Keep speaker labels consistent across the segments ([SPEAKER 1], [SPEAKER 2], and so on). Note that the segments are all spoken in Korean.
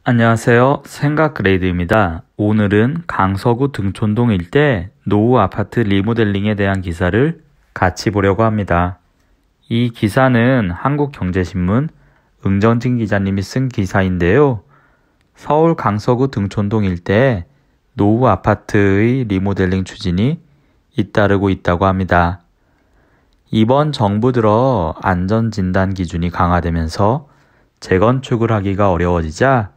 [SPEAKER 1] 안녕하세요. 생각그레이드입니다. 오늘은 강서구 등촌동 일대 노후 아파트 리모델링에 대한 기사를 같이 보려고 합니다. 이 기사는 한국경제신문 응정진 기자님이 쓴 기사인데요. 서울 강서구 등촌동 일대 노후 아파트의 리모델링 추진이 잇따르고 있다고 합니다. 이번 정부 들어 안전진단 기준이 강화되면서 재건축을 하기가 어려워지자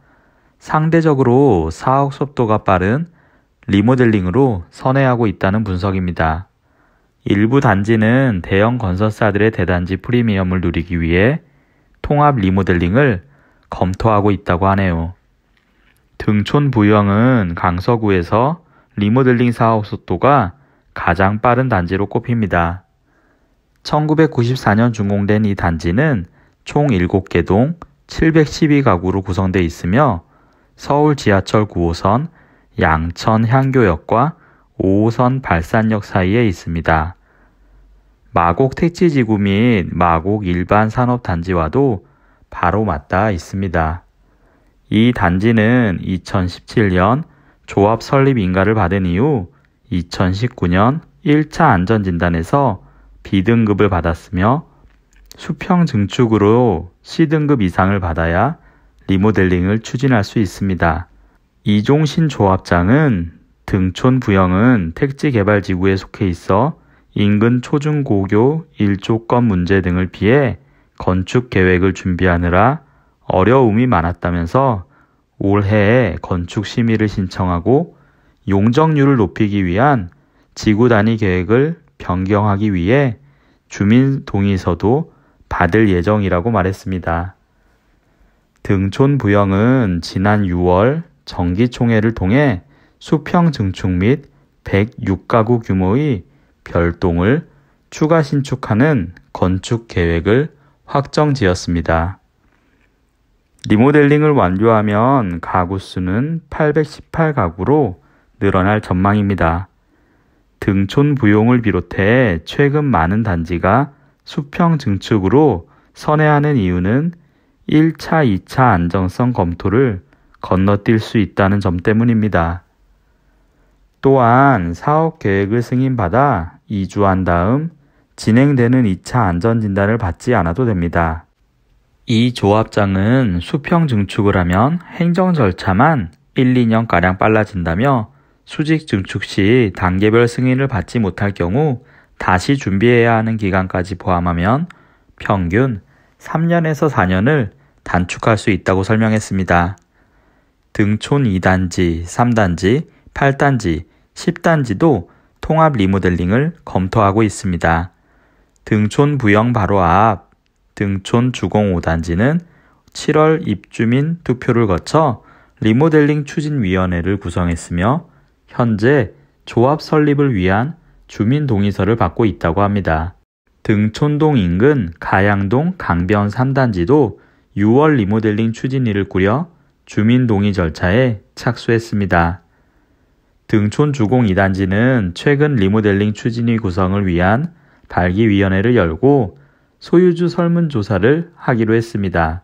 [SPEAKER 1] 상대적으로 사업 속도가 빠른 리모델링으로 선회하고 있다는 분석입니다. 일부 단지는 대형 건설사들의 대단지 프리미엄을 누리기 위해 통합 리모델링을 검토하고 있다고 하네요. 등촌 부영은 강서구에서 리모델링 사업 속도가 가장 빠른 단지로 꼽힙니다. 1994년 준공된 이 단지는 총 7개 동 712가구로 구성되어 있으며 서울 지하철 9호선 양천 향교역과 5호선 발산역 사이에 있습니다. 마곡 택지지구 및 마곡 일반 산업단지와도 바로 맞닿아 있습니다. 이 단지는 2017년 조합 설립 인가를 받은 이후 2019년 1차 안전진단에서 B등급을 받았으며 수평 증축으로 C등급 이상을 받아야 리모델링을 추진할 수 있습니다. 이종신 조합장은 등촌 부영은 택지개발지구에 속해 있어 인근 초중고교 일조권 문제 등을 피해 건축 계획을 준비하느라 어려움이 많았다면서 올해에 건축 심의를 신청하고 용적률을 높이기 위한 지구 단위 계획을 변경하기 위해 주민 동의서도 받을 예정이라고 말했습니다. 등촌 부영은 지난 6월 정기총회를 통해 수평 증축 및 106가구 규모의 별동을 추가 신축하는 건축 계획을 확정지었습니다. 리모델링을 완료하면 가구 수는 818가구로 늘어날 전망입니다. 등촌 부용을 비롯해 최근 많은 단지가 수평 증축으로 선회하는 이유는 1차, 2차 안정성 검토를 건너뛸 수 있다는 점 때문입니다. 또한 사업 계획을 승인받아 이주한 다음 진행되는 2차 안전진단을 받지 않아도 됩니다. 이 조합장은 수평 증축을 하면 행정 절차만 1, 2년가량 빨라진다며 수직 증축 시 단계별 승인을 받지 못할 경우 다시 준비해야 하는 기간까지 포함하면 평균 3년에서 4년을 단축할 수 있다고 설명했습니다. 등촌 2단지, 3단지, 8단지, 10단지도 통합 리모델링을 검토하고 있습니다. 등촌 부영 바로 앞 등촌 주공 5단지는 7월 입주민 투표를 거쳐 리모델링 추진위원회를 구성했으며 현재 조합 설립을 위한 주민 동의서를 받고 있다고 합니다. 등촌동 인근 가양동 강변 3단지도 6월 리모델링 추진위를 꾸려 주민 동의 절차에 착수했습니다. 등촌 주공 2단지는 최근 리모델링 추진위 구성을 위한 발기위원회를 열고 소유주 설문조사를 하기로 했습니다.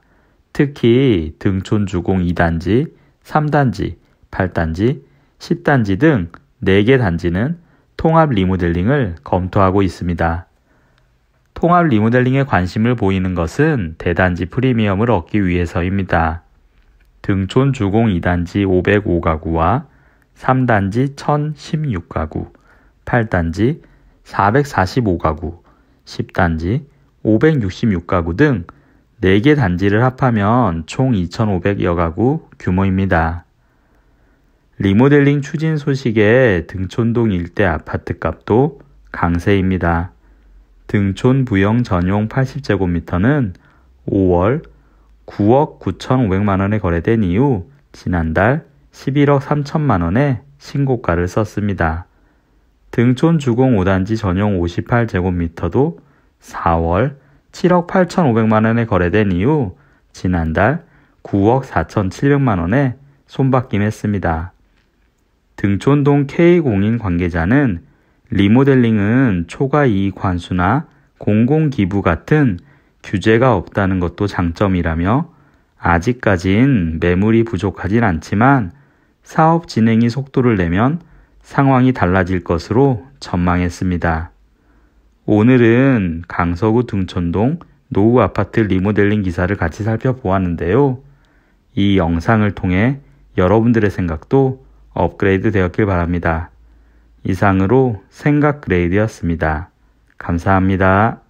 [SPEAKER 1] 특히 등촌 주공 2단지, 3단지, 8단지, 10단지 등 4개 단지는 통합 리모델링을 검토하고 있습니다. 통합 리모델링에 관심을 보이는 것은 대단지 프리미엄을 얻기 위해서입니다. 등촌 주공 2단지 505가구와 3단지 1016가구, 8단지 445가구, 10단지 566가구 등 4개 단지를 합하면 총 2,500여 가구 규모입니다. 리모델링 추진 소식에 등촌동 일대 아파트 값도 강세입니다. 등촌 부영 전용 80제곱미터는 5월 9억 9,500만원에 거래된 이후 지난달 11억 3천만원에 신고가를 썼습니다. 등촌 주공 5단지 전용 58제곱미터도 4월 7억 8,500만원에 거래된 이후 지난달 9억 4,700만원에 손바뀜했습니다. 등촌동 K공인 관계자는 리모델링은 초과 이익 환수나 공공기부 같은 규제가 없다는 것도 장점이라며 아직까진 매물이 부족하진 않지만 사업 진행이 속도를 내면 상황이 달라질 것으로 전망했습니다. 오늘은 강서구 등촌동 노후 아파트 리모델링 기사를 같이 살펴보았는데요. 이 영상을 통해 여러분들의 생각도 업그레이드 되었길 바랍니다. 이상으로 생각 그레이드였습니다. 감사합니다.